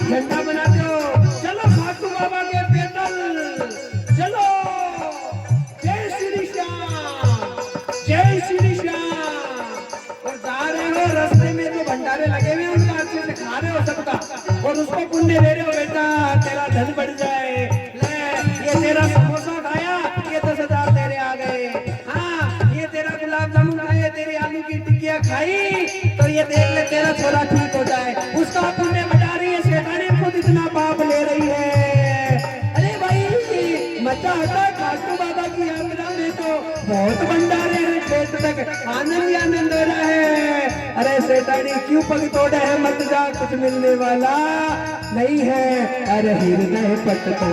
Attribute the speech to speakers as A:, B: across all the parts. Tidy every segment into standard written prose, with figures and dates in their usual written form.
A: झंडा बनाते हो। चलो खाटू बाबा के पेदल चलो। जय श्री श्याम, जय श्री श्याम। और जा रहे हो रास्ते में जो भंडारे लगे हुए उनका अच्छे से खा रहे हो सबका, और उसको पुण्य दे रहे हो। बेटा तेरा धन बढ़ जाए, ले ये तेरा समोसा खाया, ये 10,000 तेरे आ गए। हाँ ये तेरा गुलाब जामुन खाए, तेरी आलू की टिक्कियां खाई, तो ये देख ले तेरा छोरा ठीक हो जाए। उसका पुण्य बढ़ा रही है, शैतानी खुद इतना पाप ले रही है। अरे भाई मजा आता है खाटू बाबा की यात्रा में, तो बहुत भंडारे हैं, खेत तक आनंद ही आनंद हो रहा है। अरे शैतानी क्यों पग तोड़े है, मत जा कुछ मिलने वाला नहीं है। अरे हृदय पट तो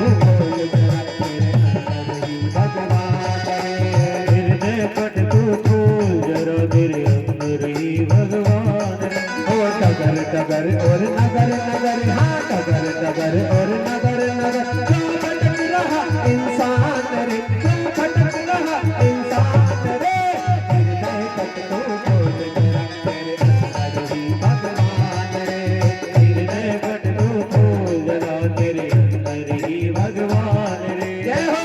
A: भगवान, हृदय पट तो खोल जरा तेरे अंदर ही भगवान। ओ टगर टगर और नगर नगर, हाँ टगर टगर और नगर नगर, क्यों भटक रहा इंसान रे, क्यों भटक रहा इंसान रे। हृदय पट तो खोल जरा तेरे अंदर ही भगवान रे, हृदय पट तो खोल जरा तेरे अंदर ही भगवान रे। जय हो।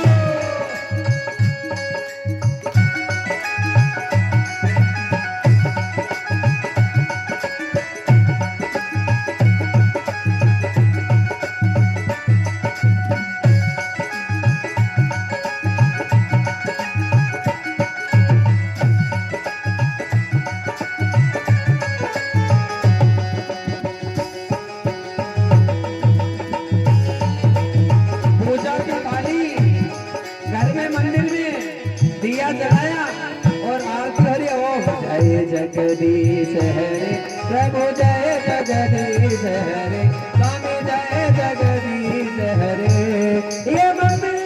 A: जलाया और आरती हरि ओम जय जगदीश हरे, प्रभु जय जगदीश हरे, स्वामी जय जगदीश हरे। ये मम्मी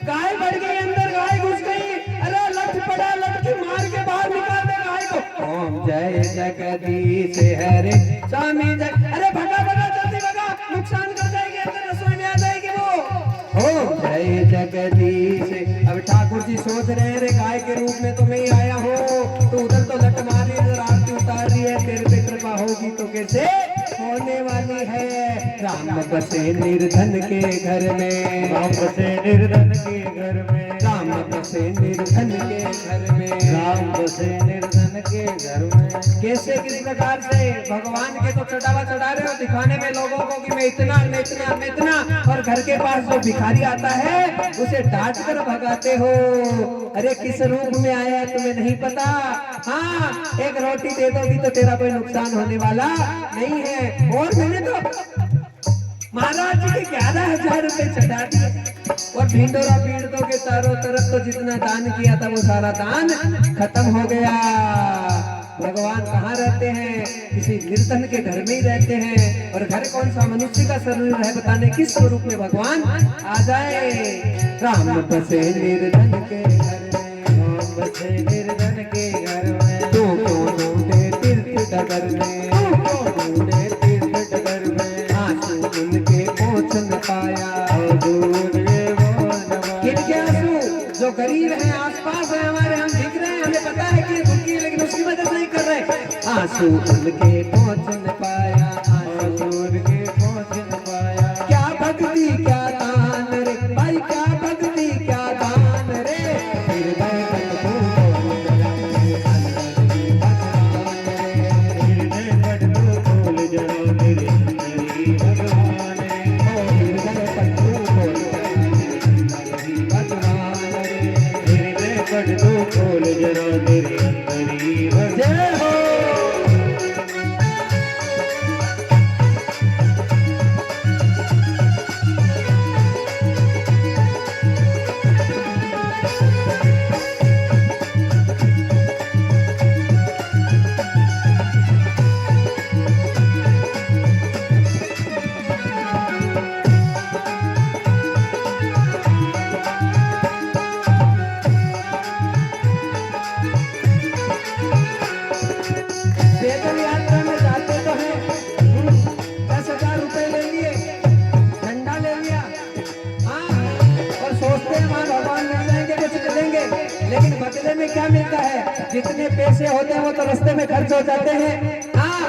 A: गाय बढ़ गई अंदर, गाय घुस गई। अरे लठ पड़ा, लठ की मार के बाहर निकाल दे गाय को। ओम जय जगदीश हरे, स्वामी जय। अरे भगा भगा जल्दी भगा, नुकसान कर जाएगी, अंदर रसोई में आ जाएगी वो। ओम जय जगदीश। अब ठाकुर जी सोच रहे हैं, रे गाय के रूप में तो मैं ही आया हूँ, तो उधर तो लट मारी, इधर आरती उतार रही है, तेरे पे कृपा होगी तो कैसे होने वाली है। राम बसे निर्धन के घर में,
B: राम बसे निर्धन के घर में,
A: राम बसे निर्धन के घर में,
B: राम बसे निर्धन के घर में।
A: कैसे किस प्रकार से भगवान के तो चढ़ावा चढ़ा रहे हो, दिखाने में लोगों को कि मैं इतना मैं इतना मैं इतना, और घर के पास जो भिखारी आता है उसे डांट कर भगाते हो। अरे किस रूप में आया है तुम्हें नहीं पता। हाँ एक रोटी दे दोगी तो तेरा कोई नुकसान होने वाला नहीं है। और मैंने तो महाराज जी के 11,000 रुपए चढ़ा दिए, और भिंडोरा पीड़ितों के चारों तरफ तो जितना दान किया था वो सारा दान खत्म हो गया। भगवान कहाँ रहते हैं? किसी निर्धन के घर में ही रहते हैं। और घर कौन सा मनुष्य का शरीर है, बताने किस स्वरूप में भगवान आ जाए। राम बसे निर्धन के घर में,
B: राम बसे निर्धन के घर में,
A: तू क्यों ढूंढे तीर्थ डगर में,
B: तू ढूंढे तीर्थ डगर में,
A: आंसू उनके पहुंच न पाया। किनके आंसू? जो गरीब है आसपास है हमारे, हम दिख रहे हैं, हमें पता है कि दुखी है, लेकिन उसकी मदद नहीं कर रहे। आंसू उनके पहुंच न पाया,
B: आंसू उनके पहुंच न पाया।
A: क्या भक्ति क्या दान रे भाई, क्या भक्ति क्या दान रे। हृदय पट तो खोल जरा तेरे अंदर ही भगवान रे।
B: हृदय पट तो खोल
A: हृदय पट तो खोल जरा तेरे अंदर ही भगवान।
B: हृदय पट तो खोल जरा तेरे अंदर ही भगवान।
A: जय हो। जितने पैसे होते हैं वो तो रास्ते में खर्च हो जाते हैं। हाँ,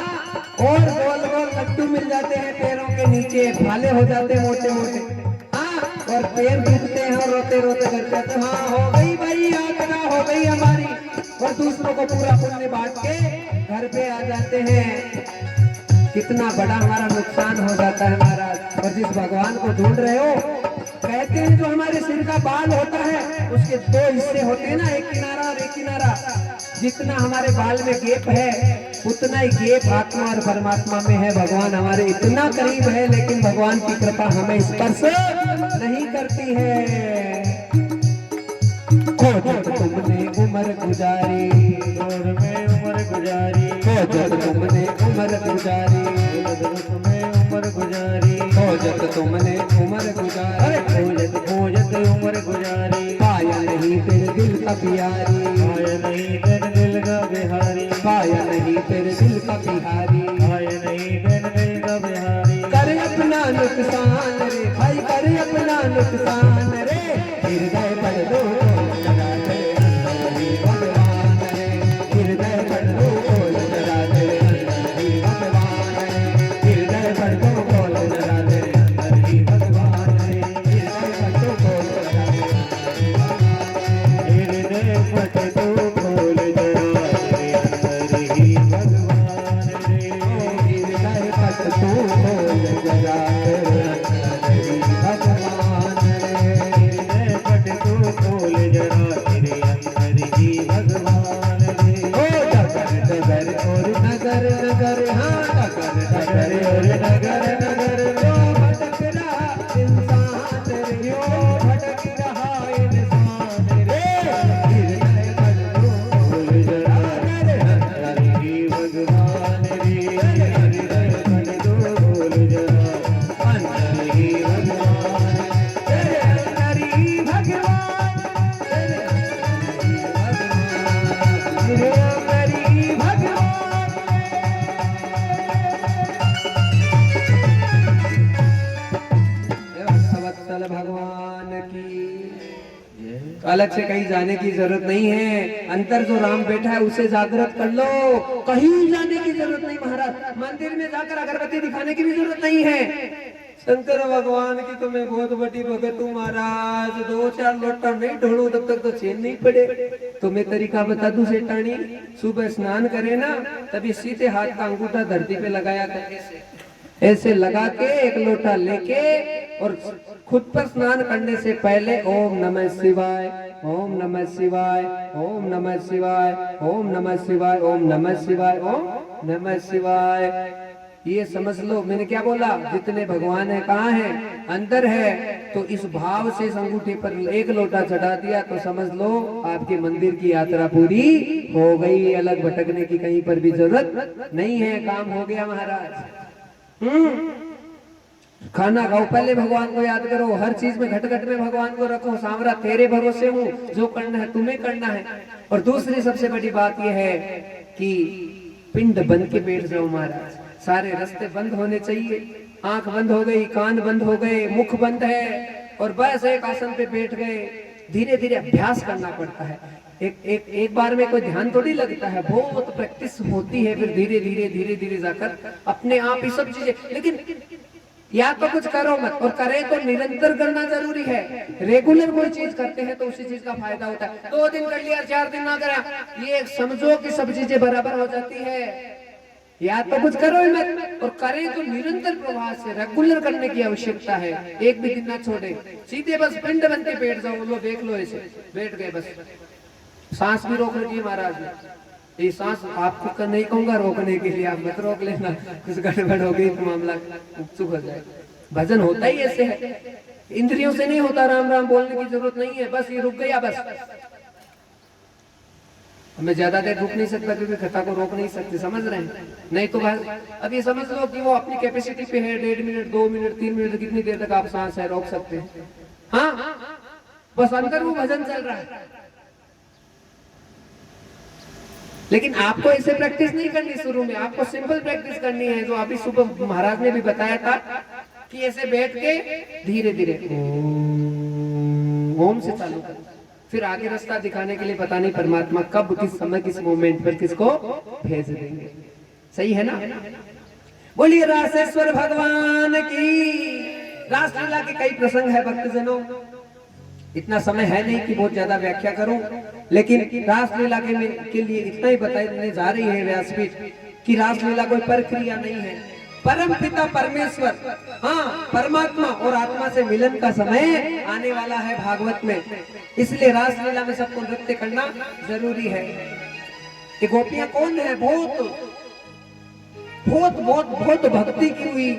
A: और गोल गोल लड्डू मिल जाते हैं पैरों के नीचे, भाले हो जाते हैं मोटे मोटे। हाँ, और पैर टूटते हैं और रोते रोते घर जाते हैं, हाँ हो गई भाई यात्रा हो गई हमारी, और दूसरों को पूरा पुण्य बांट के घर पे आ जाते हैं। कितना बड़ा हमारा नुकसान हो जाता है महाराज। और जिस भगवान को ढूंढ रहे हो, कहते हैं जो हमारे सिर का बाल होता है उसके दो हिस्से होते हैं ना, एक किनारा और एक किनारा। जितना हमारे बाल में गेप है उतना ही गेप आत्मा और परमात्मा में है। भगवान हमारे इतना करीब है, लेकिन भगवान की कृपा हमें स्पर्श नहीं करती है। जब तुमने उम्र गुजारी,
B: दौर में उम्र गुजारी,
A: जब तुमने उम्र गुजारी,
B: में उम्र गुजारी,
A: जब तुमने उम्र गुजारी,
B: भोजत उम्र गुजारी,
A: पाया नहीं तेरे दिल का प्यारी,
B: आया नहीं तेरे दिल का बिहारी,
A: पाया नहीं तेरे दिल का बिहारी,
B: आया नहीं तेरे दिल का बिहारी।
A: करे अपना नुकसान रे भाई, करे अपना नुकसान रे, हृदय पर दो लगा दे भगवान रे, हृदय पर दो लगा दे भगवान रे, हृदय पर दो लगा दे भगवान रे, हृदय पर दो लगा दे।
B: हृदय पट तो खोल जरा तेरे अंदर ही भगवान रे,
A: हृदय पट तो खोल जरा तेरे अंदर ही भगवान रे,
B: हृदय पट तो खोल जरा तेरे अंदर ही भगवान रे।
A: ओ डगर डगर और नगर नगर, हाँ डगर डगर और नगर नगर, यो भटक रहा इंसान रे, यो भटक रहा इंसान रे, हृदय पर दो
B: खोल जरा तेरे अंदर ही भगवान रे, हृदय पट तो खोल जरा अंदर ही भगवान।
A: तेरे अंदर ही भगवान, तेरे अंदर ही भगवान। भक्तवत्सल भगवान की अलग से कहीं जाने की जरूरत नहीं है। अंतर जो राम बैठा है उसे जागृत कर लो, कहीं जाने की जरूरत नहीं महाराज। मंदिर में जाकर अगरबत्ती दिखाने की भी जरूरत नहीं है। शंकर भगवान की तो मैं बहुत बड़ी भगत हूँ महाराज, 2-4 लोटा नहीं ढोलू तब तक तो चैन नहीं पड़े। तुम्हें तरीका बता दूं सेठानी, सुबह स्नान करे ना तभी सीधे हाथ का अंगूठा धरती पे लगाया कर, ऐसे लगा के एक लोटा लेके और खुद पर स्नान करने से पहले ओम नमः शिवाय, ओम नमः शिवाय, ओम नमः शिवाय, ओम नमः शिवाय, ओम नमः शिवाय, ओम नमः शिवाय। ये समझ लो मैंने क्या बोला, जितने भगवान है कहाँ है, अंदर है। तो इस भाव से इस अंगूठे पर एक लोटा चढ़ा दिया तो समझ लो आपके मंदिर की यात्रा पूरी हो गई। अलग भटकने की कहीं पर भी जरूरत नहीं है, काम हो गया महाराज। खाना खाओ पहले भगवान को याद करो, हर चीज में घट घट में भगवान को रखो। सांवरा तेरे भरोसे हूँ, जो करना है तुम्हें करना है। और दूसरी सबसे बड़ी बात यह है कि पिंड बन के बैठ जाओ महाराज। सारे रास्ते बंद होने चाहिए, आंख बंद हो गई, कान बंद हो गए, मुख बंद है, और बस एक आसन पे बैठ गए। धीरे धीरे अभ्यास करना पड़ता है। एक बार में कोई ध्यान थोड़ी लगता है, बहुत प्रैक्टिस होती है। फिर धीरे धीरे धीरे धीरे जाकर अपने आप ही सब चीजें। लेकिन या तो कुछ करो मत, और करे तो निरंतर करना जरूरी है। रेगुलर कोई चीज करते हैं तो उसी चीज का फायदा होता है। 2 दिन कर लिया, 4 दिन ना करा, ये समझो कि सब चीजें बराबर हो जाती है। या तो कुछ करो ही मत, और करें तो निरंतर प्रवाह से रेगुलर करने की आवश्यकता है। एक भी दिन ना छोड़े, सीधे बस पिंड बन के बैठ जाओ। लो देख लो, ऐसे बैठ गए बस। सांस भी रोक रखी महाराज ने। ये सांस आपको नहीं कहूंगा रोकने के लिए, आप मत रोक लेना, कुछ गड़बड़ हो गई तो मामला चुप हो जाए। भजन होता ही ऐसे है, इंद्रियों से नहीं होता। राम राम बोलने की जरूरत नहीं है, बस ये रुक गया बस। मैं ज्यादा देर रुक नहीं सकता क्योंकि कथा को रोक नहीं सकते, समझ रहे हैं? नहीं तो बस अब ये समझ लो कि वो अपनी कैपेसिटी पे है। 1.5 मिनट, 2 मिनट, 3 मिनट, कितनी देर तक आप सांस है रोक सकते हैं। हाँ, बस अंदर वो भजन चल रहा है। लेकिन आपको ऐसे प्रैक्टिस नहीं करनी शुरू में, आपको सिंपल प्रैक्टिस करनी है। जो अभी सुबह महाराज ने भी बताया था कि ऐसे बैठ के धीरे धीरे ओम से चालू कर, फिर आगे रास्ता दिखाने के लिए पता नहीं परमात्मा कब किस समय किस मोमेंट पर किसको भेज देंगे। सही है ना? बोलिए रासेश्वर भगवान की। रासलीला के कई प्रसंग है भक्तजनों, इतना समय है नहीं कि बहुत ज्यादा व्याख्या करूं, लेकिन रासलीला के लिए इतना ही बताने जा रही है व्यासपीठ कि रासलीला कोई प्रक्रिया नहीं है। परम पिता परमेश्वर, हाँ, परमात्मा और आत्मा से मिलन का समय आने वाला है भागवत में, इसलिए रासलीला में सबको नृत्य करना जरूरी है। ये गोपियां कौन है? बहुत भक्ति की हुई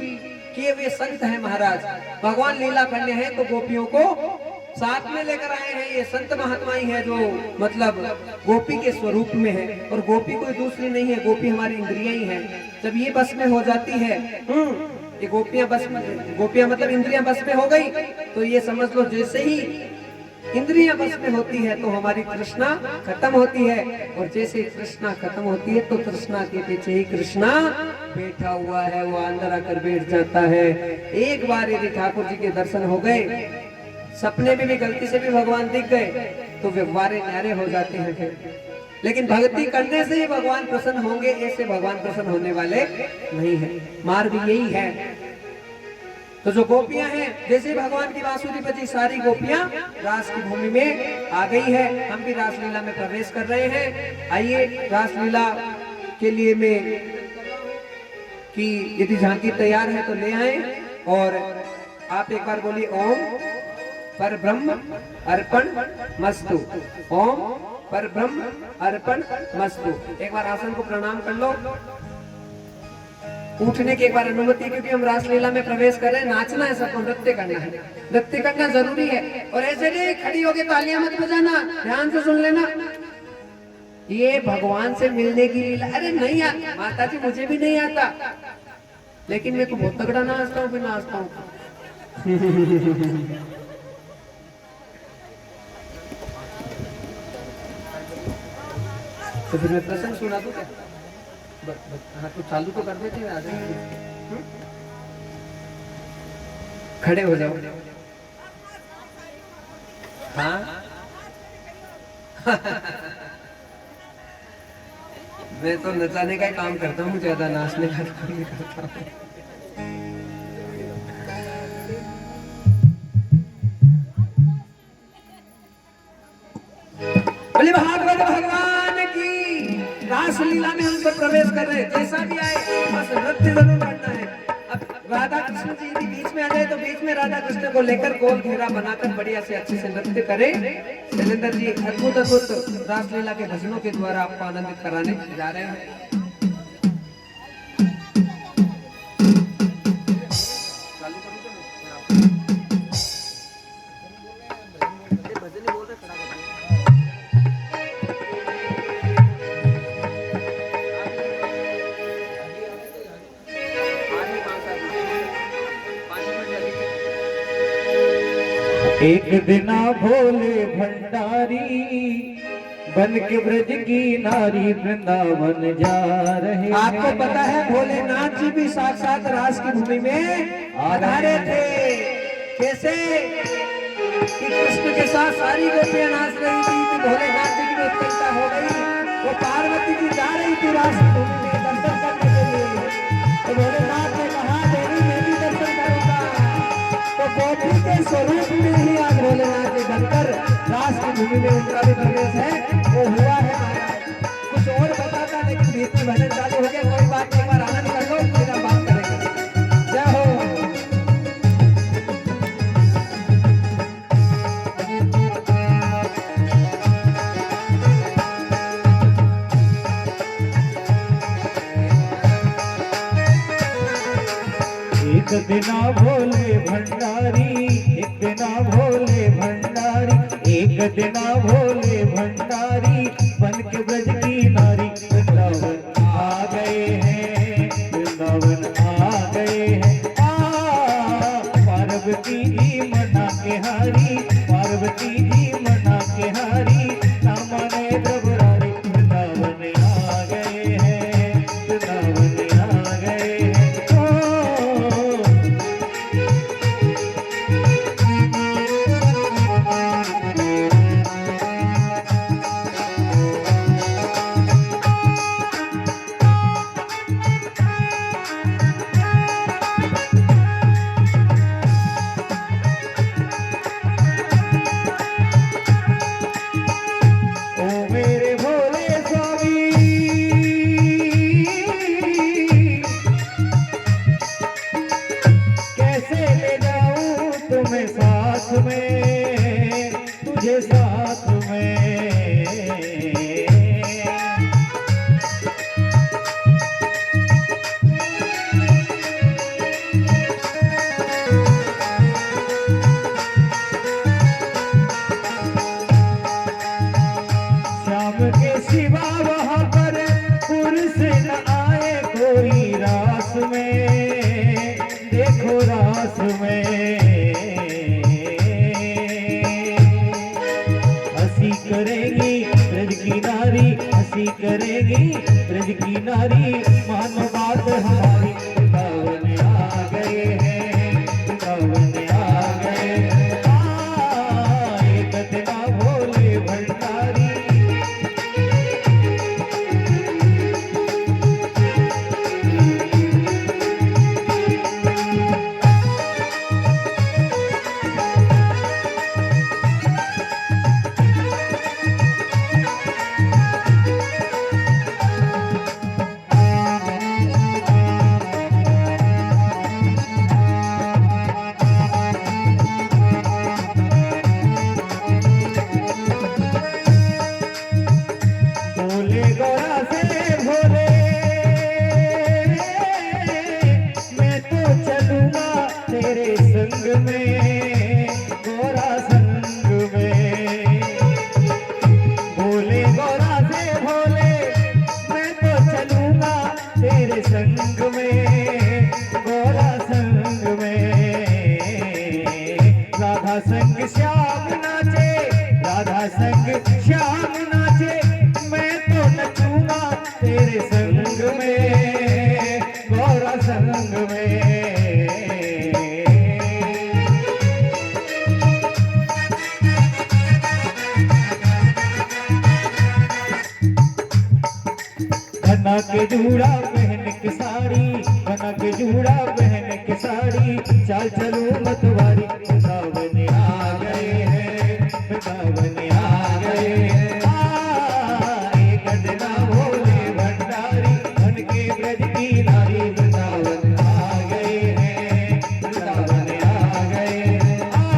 A: किए हुए संत है महाराज। भगवान लीला करने हैं तो गोपियों को साथ में लेकर आए हैं। ये संत महात्मा ही है जो मतलब गोपी के स्वरूप में है, और गोपी कोई दूसरी नहीं है, गोपी हमारी इंद्रियां ही है। जब ये बस में हो जाती है, ये गोपियां मतलब इंद्रियां बस में हो गई, तो ये समझ लो जैसे ही इंद्रियां बस में होती है तो हमारी तृष्णा खत्म होती है, और जैसे तृष्णा खत्म होती है तो तृष्णा के पीछे ही कृष्णा बैठा हुआ है, वो अंदर आकर बैठ जाता है। एक बार यदि ठाकुर जी के दर्शन हो गए, सपने में भी गलती से भी भगवान दिख गए, तो व्यवहारे न्यारे हो जाते हैं फिर। लेकिन भक्ति करने से ही भगवान प्रसन्न होंगे, ऐसे भगवान प्रसन्न होने वाले नहीं है। मार्ग यही है। तो जो गोपियां हैं, जैसे भगवान की बांसुरी बजी, सारी गोपियां रास की भूमि में आ गई है। हम भी रासलीला में प्रवेश कर रहे हैं। आइए रासलीला के लिए मैं कि यदि झांकी तैयार है तो ले आए, और आप एक बार बोलिए ओम पर ब्रह्म अर्पण मस्तु, ओम पर ब्रह्म अर्पण मस्तु। एक बार आसन को प्रणाम कर लो। उठने की एक बार अनुमति, क्योंकि हम रासलीला में प्रवेश कर रहे हैं। नाचना है सबको, नृत्य करना है, नृत्य करना जरूरी है। और ऐसे नहीं खड़ी होके तालियां मत बजाना, ध्यान से सुन लेना। ये भगवान से मिलने की लीला। अरे नहीं आता माता जी, मुझे भी नहीं आता, लेकिन मैं तो बहुत तगड़ा नाचता हूँ, फिर नाचता हूँ। तो फिर मैं प्रसंग सुना दूं क्या? हाँ, तो चालू तो कर देते हैं। आ जाओ, खड़े हो जाओ। हाँ मैं तो नचाने का ही काम करता हूँ, ज्यादा नाचने का काम नहीं करता हूँ। बोले भागवत भगवान की। रासलीला में हम सब प्रवेश कर रहे हैं, जैसा भी आए बस नृत्य जरूर करना है। अब राधा कृष्ण जी यदि बीच में आ जाए तो बीच में राधा कृष्ण को लेकर गोल घेरा बनाकर बढ़िया से अच्छे से नृत्य करें। शैलेंद्र जी अद्भुत अद्भुत रासलीला के भजनों के द्वारा आपको आनंदित कराने जा रहे हैं।
B: एक दिना भोले भंडारी बन के ब्रज की नारी वृंदावन जा रहे।
A: आपको पता है भोलेनाथ जी भी साक्षात रास की भूमि में आधारे थे। कैसे कि कृष्ण के साथ सारी गोपियां नाच रही थी, तो भोलेनाथ जी की उत्कंठा हो गई। वो पार्वती जी जा रही थी रास की भूमि में दर्शन करने के लिए, तो भोलेनाथ ने कहा देवी मैं भी दर्शन करूंगा। तो गोपी के स्वरूप में ही आज भोलेनाथ जी बनकर रास की भूमि में उनका भी प्रवेश है, वो हुआ है महाराज। कुछ और बताता, लेकिन बीच में भजन चालू हो गया। कोई बात नहीं, एक बार आनंद कर लो, फिर हम बात करेंगे। जय हो।
B: एक दिना भोले भंडारी, एक दिना भोले भंडारी, एक दिना भोले भंडारी बन के ब्रज की नारी वृंदावन आ गए हैं, वृंदावन आ गए हैं। पार्वती जी मना के हारी, पार्वती जी मना के हारी, ना माने द्रवरारी वृंदावन आ गए हैं, वृंदावन आ गए हैं। प्यारी मानो बात हमारी वृंदावन आ गए हैं वृंदावन आ गए एक दिन भोले भंडारी भोले गौरा से भोले मैं तो चलूंगा तेरे संग में गौरा संग में भोले गौरा से भोले मैं तो चलूंगा तेरे संग में गौरा संग में राधा संग श्याम नाचे राधा संग श्याम नाचे मैं तो नचूंगा तेरे संग में गौरा संग में बना के जूड़ा पहन के साड़ी बना के जूड़ा पहन के साड़ी चाल चलो मतवारी वृंदावन आ गए हैं वृंदावन आ गए हैं एक दिन भोले भंडारी बन के ब्रज की नारी वृंदावन आ गए हैं वृंदावन आ गए हैं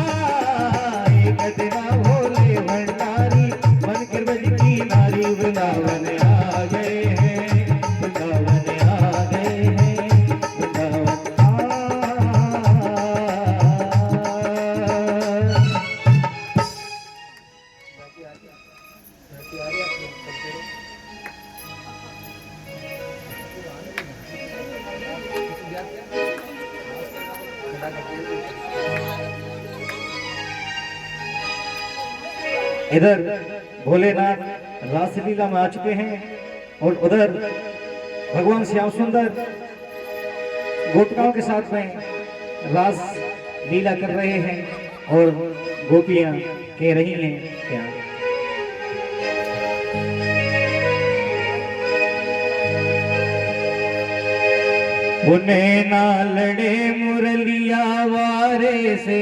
B: एक दिन भोले भंडारी बन के ब्रज की नारी वृंदावन आ गए हैं वृंदावन आ गए हैं वृंदावन इधर भोलेनाथ रासलीला में आ चुके हैं और उधर भगवान श्याम सुंदर गोपिकाओं के साथ में रास लीला कर रहे हैं और गोपियां कह रही हैं क्या उन्हें ना लड़े मुरलिया वारे से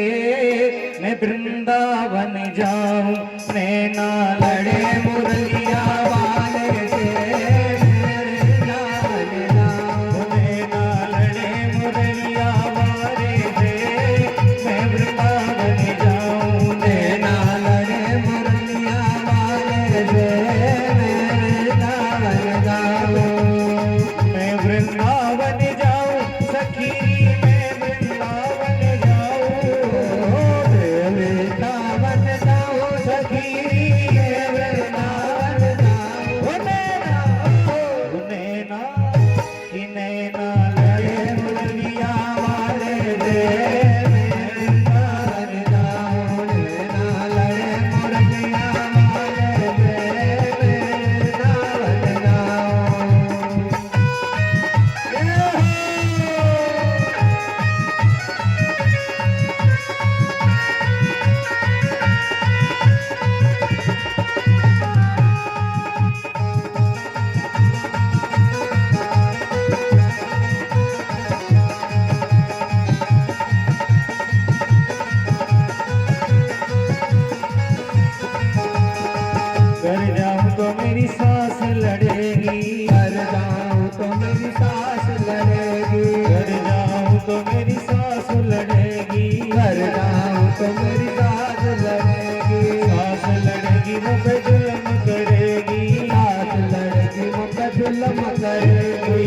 B: मैं वृंदावन जाऊं मैं ना लड़े मुरलिया वारे से उन्हें ना लड़े मुरलिया वारे से मैं वृंदावन जाऊं मैं ना लड़े मुरलिया वारे से मैं वृंदावन जाऊं सखी मैं वृंदावन जाऊं वृंदावन जाऊं सखी मैं वृंदावन जाऊं उन्हें ना कि नैना लड़े मुरलिया वाले से मैं वृंदावन जाऊं नैना लड़े मुरलिया वाले से मैं वृंदावन जाऊं कर जाऊं तो मेरी सांस लड़ेगी कर जाऊं तो मेरी सांस लड़ेगी कर जाऊं तो मेरी सांस लड़ेगी कर जाऊं तो मेरी सांस लड़ेगी मुझ जुल्म करेगी सांस लड़ेगी मुझ जुल्म करेगी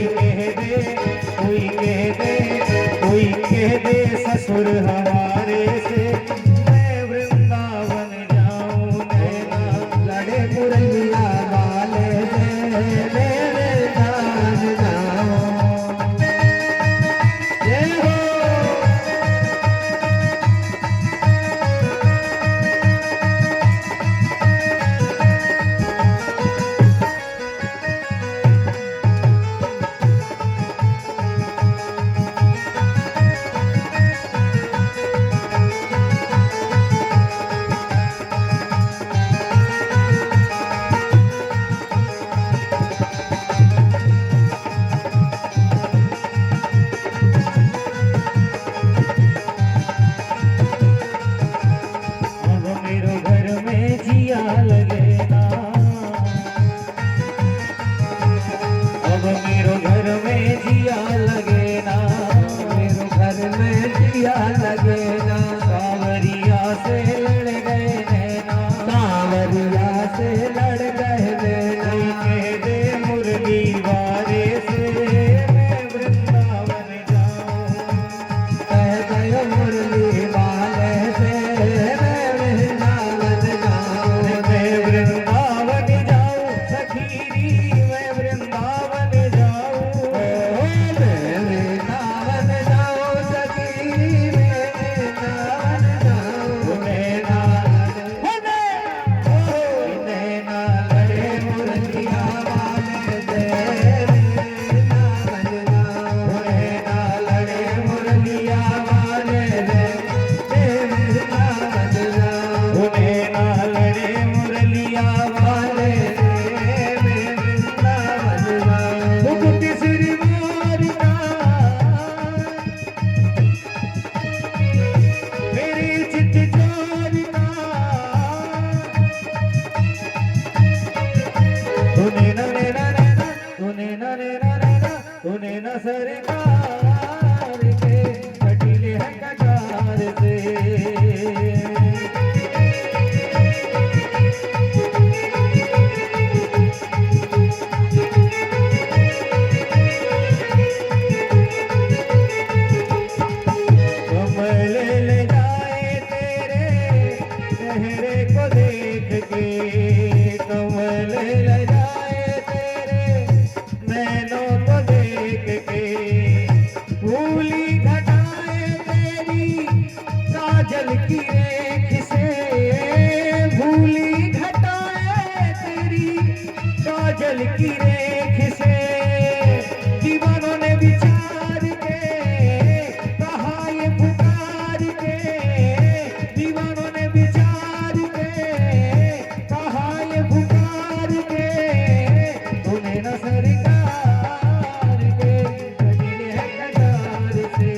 B: कोई कह दे ससुर हमारे से मैं वृंदावन जाऊं नैना लड़े मुरलिया वाले से मेरे जान जाऊं जय हो तूने न सरकार के कटीले हैं कटार से कमल ले जाए तेरे चेहरे को देख के कमल ले जाए तेरे नैनों को देख के भूली घटाए तेरी काजल की रेख से भूली घटाए तेरी काजल की रेख से दीवानों ने विचार के कहा ये पुकार के दीवानों ने विचार के कहा ये पुकार के तूने न सरकार के कटीले हैं कटार से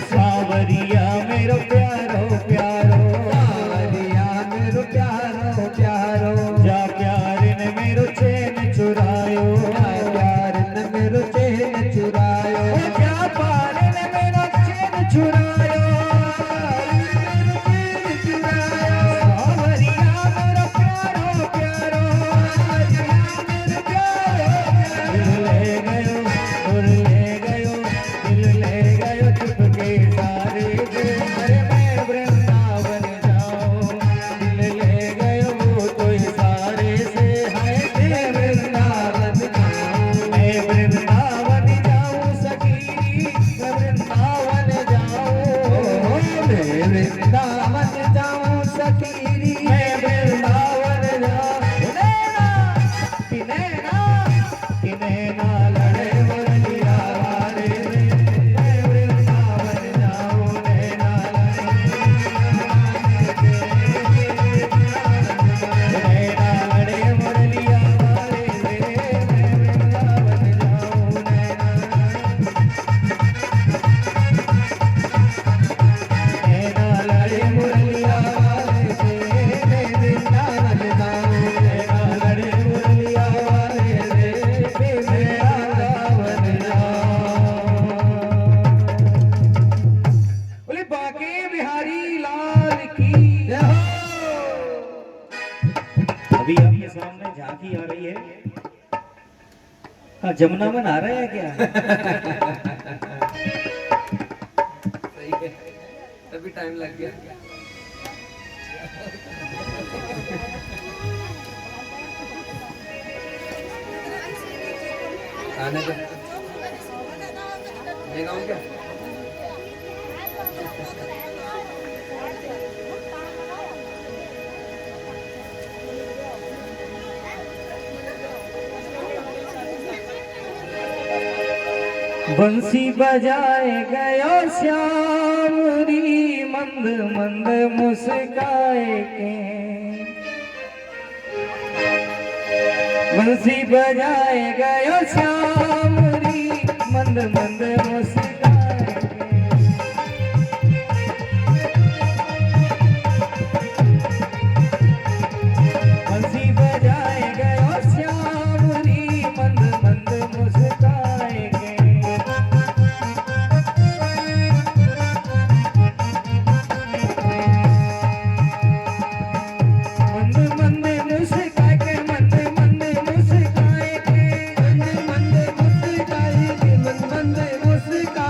B: सावरिया मेरो प्यारो प्यारो सावरिया मेरो प्यारो प्यारो जा प्यार ने मेरो चैन चुरायो जा प्यार ने मेरो चैन चुरायो जा प्यार ने मेरो चैन चुरायो मेरो चैन चुरायो सावरिया मेरो प्यारो प्यारो सावरिया मेरो प्यारो दिल ले गयो दिल ले गयो दिल ले गयो चुपके सारे से अरे मैं वृंदावन जाऊं दिल ले गयो वो तो सारे से है मैं वृंदावन जाऊं सखी मैं वृंदावन जाऊं मैं वृंदावन जाऊं सखी मैं वृंदावन जाऊं नैना कि नैना लड़े मुरलिया वाले में मैं वृंदावन जाऊं नैना लड़े मुरलिया वाले में मैं वृंदावन जाऊं नैना लड़े मुरलिया वाले से मैं वृंदावन जाऊं नैना लड़े मुरलिया वाले से मैं वृंदावन जाऊं। बोले बाके बिहारी लाल की जय हो। अभी आपके सामने झांकी आ रही है। हाँ, जमुना में नहा रहे हैं क्या?
C: सही है तभी टाइम लग गया खाने का मैं गाऊं क्या
B: बंसी बजाए गयो श्यामरी मंद मंद मुस्काए के बंसी बजाए गयो श्यामरी मंद मंद मुस्काए के बंसी बजाए गयो श्यामरी मंद मंद मुस्काए के मंद मंद मुस्काए के मंद मंद मुस्काए के मंद मंद मुस्काए के मंद मंद मुस्काए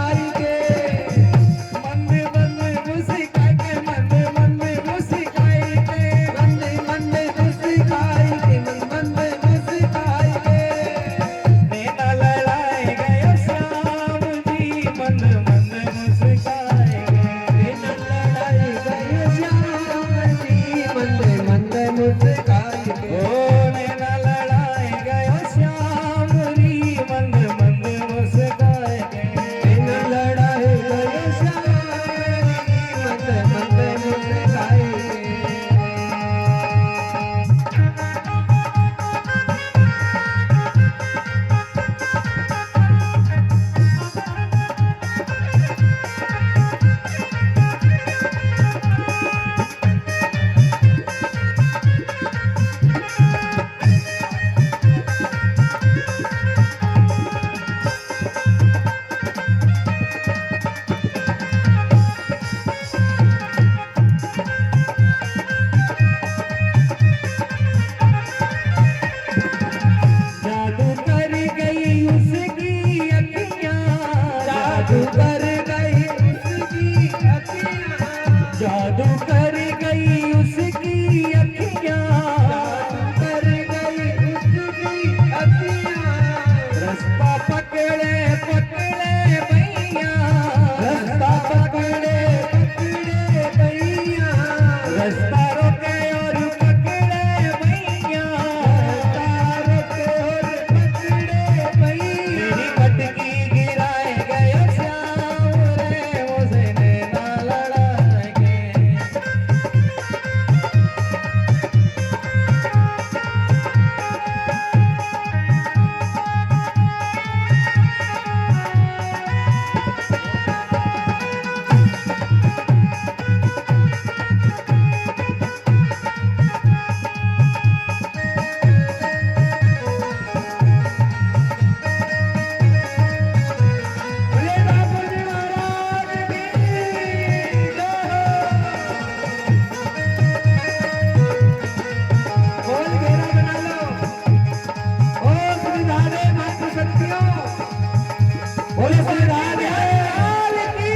B: जादू कर गई उसकी अखियां,
A: कर गई उसकी अखियां,
B: रास्ता पकड़े पकड़े भैया,
A: रास्ता पकड़े पकड़े भैया,
B: रास्ता रोके और पकड़े भैया,
A: रास्ता रोके और पकड़े भैया।
B: मेरी मटकी गिराए गए श्याम रे, मुझे नैना लड़ाएंगे।
A: बोले बाबू जी महाराज की जय। गोल घेरा बना लो। ओ श्री राधे मातृ शक्तियों, बोले श्री राधे लाल की।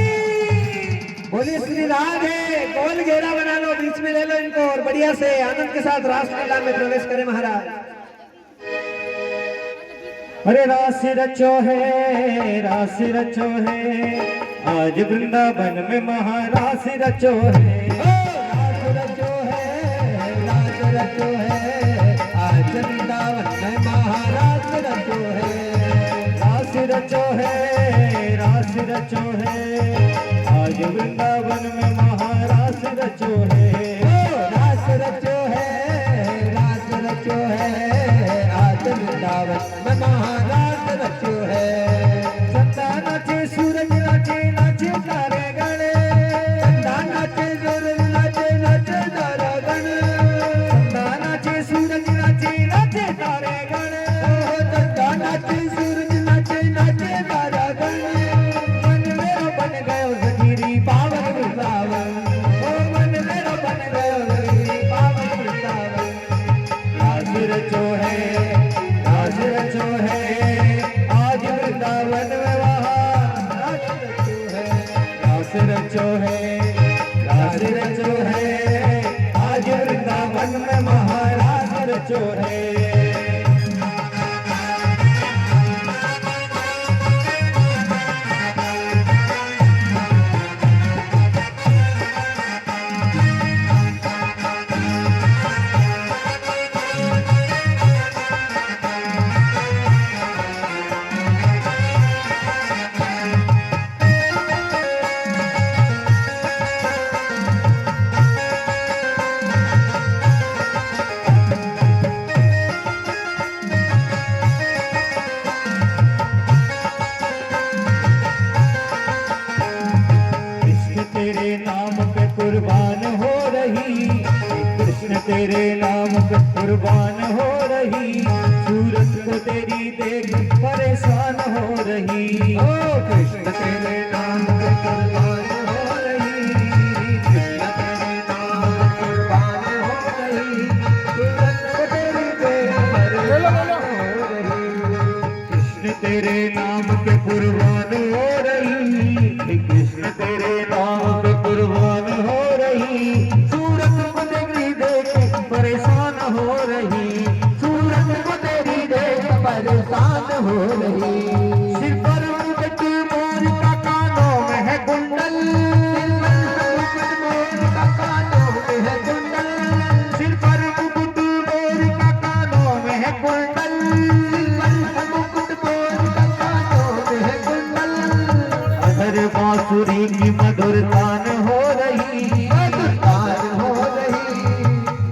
A: बोले श्री राधे। गोल घेरा बना लो, बीच में ले लो इनको और बढ़िया से आनंद के साथ रासलीला में प्रवेश करें महाराज।
B: अरे रास रचो है, रास रचो है, आज वृंदावन में महारास रचो है।
A: राज रचो है, राज रचो है, आज वृंदावन में महाराज रचो है।
B: रास रचो है, रास रचो है, आज वृंदावन में महारास रचो है।
A: राज रचो है, राज रचो है, आज वृंदावन में महाराज रचो है।
B: चंदा नाचे, सूरज नाचे, नाचे तारे गणे,
A: चंदा नाचे, सूरज नाचे, नाचे तारा गण।
B: चंदा नाचे, सूरज नाचे, नाचे तारे गणे।
A: चंदा नाचे, सूरज नाचे, नाचे तारा गण।
B: मन मेरा बन गयो सखीरी पावन वृंदावन,
A: ओ मन मेरा बन गयो रे पावन वृंदावन।
B: रास रचो है, रास रचो है, आज वृंदावन में महारास रचो है। रास रचो है, रास रचो है, आज वृंदावन में महारास रचो है। कृष्ण तेरे नाम पे कुर्बान हो रही, कृष्ण तेरे नाम पे कुर्बान हो रही, सूरत को तेरी देख परेशान हो रही।
A: ओ कृष्ण तेरे नाम पे कुर्बान हो रही, कृष्ण तेरे नाम पे कुर्बान हो रही, सूरत को तेरी देख परेशान हो रही।
B: कृष्ण तेरे नाम पे कुर्बान हो रही, कृष्ण तेरे नाम पे कुर्बान हो रही, सूरत को तेरी देख परेशान हो रही,
A: सूरत को तेरी देख परेशान हो रही।
B: सिर पर मुकुट मोर का कानों में है कुंडल,
A: मोर का कानों में है कुंडल,
B: सिर पर मुकुट मोर का कानों में है कुंडल,
A: मुकुट मोर का कानों में है कुंडल।
B: अधर बांसुरी की मधुर तान हो रही,
A: मधुरतान हो रही,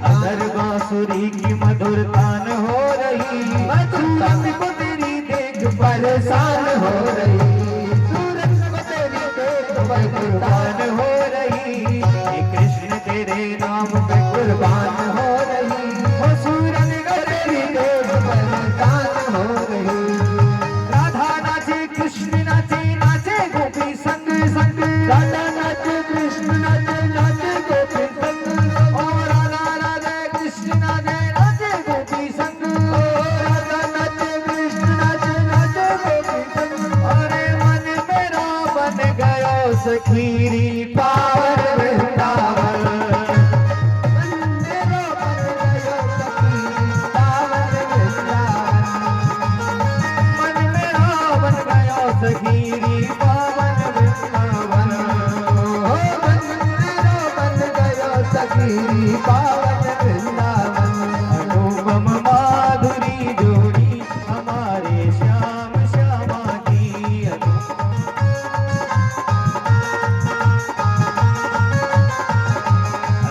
B: अधर बांसुरी की मधुर तान हो रही,
A: सूरत को तेरी देख परेशान हो रही, सूरत को तेरी देख परेशान
B: कुर्बान हो रही, ये कृष्ण तेरे नाम पे
A: कुर्बान हो रही, हो सूरत को तेरी देख परेशान हो रही।
B: राधा नाचे, कृष्ण नाचे, नाचे गोपी संग संग,
A: राधा नाचे, कृष्ण नाचे, नाचे गोपी संग,
B: और राधा राधे कृष्ण नाचे, नाचे गोपी संग,
A: ओ राधा नाचे, कृष्ण नाचे, नाचे गोपी संग।
B: अरे मन मेरा बन गयो सखीरी पावन वृंदावन।
D: रसीली पावन वृंदावन।
B: अनुपम माधुरी जोड़ी हमारे श्याम श्यामा की।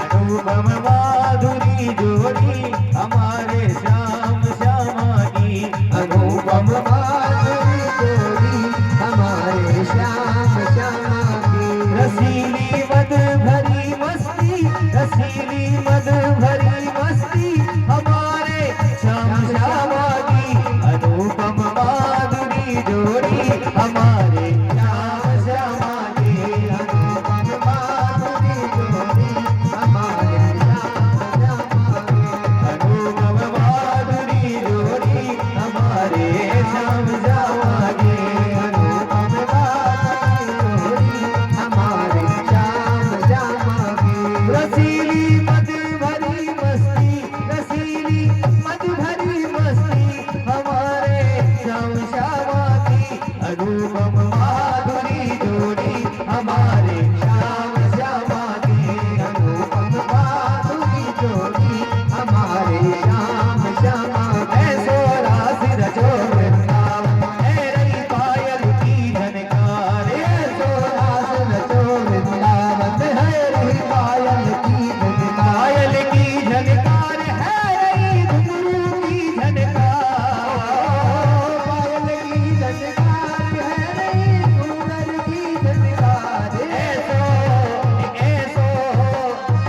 B: अनुपम माधुरी जोड़ी हमारे श्याम श्यामा की।
D: अनुपम माधुरी जोड़ी हमारे श्याम श्यामा की।
B: रसीली मद भरी मस्ती, रसीली मद भरी मस्ती हमारे श्याम श्यामा की। अनुपम माधुरी जोड़ी हमारे श्याम श्यामा की।
D: अनुपम माधुरी जोड़ी हमारे श्याम श्यामा की।
B: अनुपम माधुरी जोड़ी हमारे श्याम श्यामा की।
D: अनुपम माधुरी जोड़ी हमारे श्याम श्यामा की।
B: रसीली मद भरी मस्ती, रसीली मद भरी मस्ती हमारे श्याम श्यामा की। अनुपम माधुरी जोड़ी हमारे श्याम श्यामा की।
D: अनुपम माधुरी जोड़ी हमारे श्याम श्यामा की।
B: ऐसो रास रचो वृंदावन, है रही पायल की झनकार।
D: ऐसो रास रचो वृंदावन, है रही पायल की झनकार।
B: पायल की झनकार है रही घुंघरू की झनकार।
D: पायल की झनकार है रही घूंघर की झनकार।
B: ऐसो ऐसो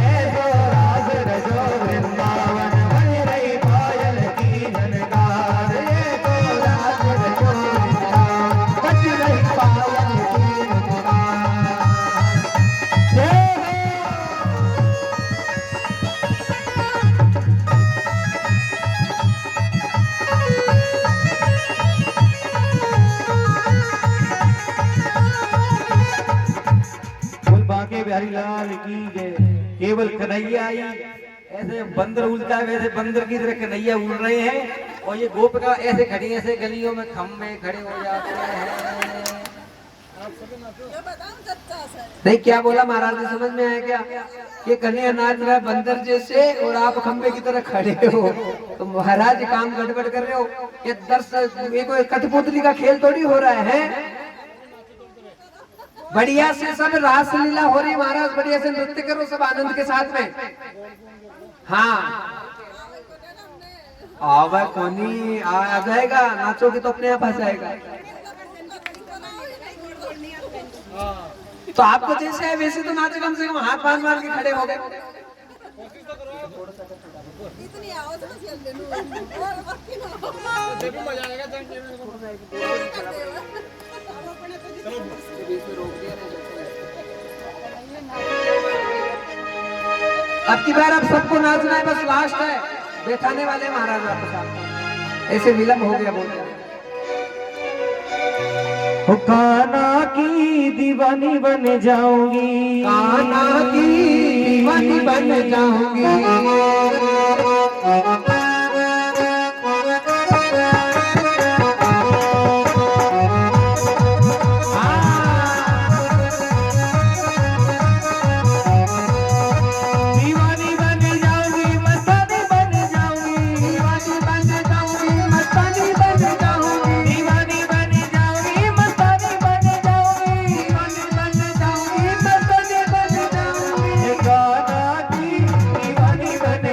B: ऐसो रास रचो वृंदावन, है रही पायल की झनकार।
D: ऐसो रास रचो वृंदावन, बज रही पायल की झनकार।
B: जय बोल बांके बिहारी लाल की जय। केवल कन्हैया आई। ऐसे बंदर उड़ता है वैसे बंदर की तरह कन्हैया उड़ रहे हैं, और ये गोपिका ऐसे खड़ी ऐसे गलियों में खम्भे खड़े हो जाते हैं।
A: नहीं, क्या बोला महाराज ने, समझ में आया क्या? ये कन्हैया नाच रहा है बंदर जैसे और आप खंबे की तरह खड़े हो, तो महाराज काम गड़बड़ कर रहे हो। ये ये कोई कठपुतली का खेल थोड़ी हो रहा है। बढ़िया से सब रास लीला हो रही महाराज, बढ़िया से नृत्य करो सब आनंद के साथ में। हाँ आवा कोनी आ जाएगा, नाचोगे तो अपने आप आ जाएगा। तो आपको जैसे है वैसे तो नाचे, कम से कम हाथ बांध बांध के खड़े हो गए। अब की बार अब सबको नाचना है, बस लास्ट है, बैठाने वाले महाराज आपके साथ। ऐसे विलंब हो गया बोलते
B: हो कान्हा की दीवानी बन जाऊंगी।
A: कान्हा की दीवानी बन जाऊंगी।
B: दीवानी बन जाऊंगी, मस्तानी बन जाऊंगी।
A: दीवानी बन जाऊंगी, मस्तानी बन जाऊंगी।
B: दीवानी बन जाऊंगी, मस्तानी बन जाऊंगी।
A: दीवानी बन जाऊंगी, मस्तानी बन जाऊंगी।
B: कान्हा की दीवानी बन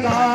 D: का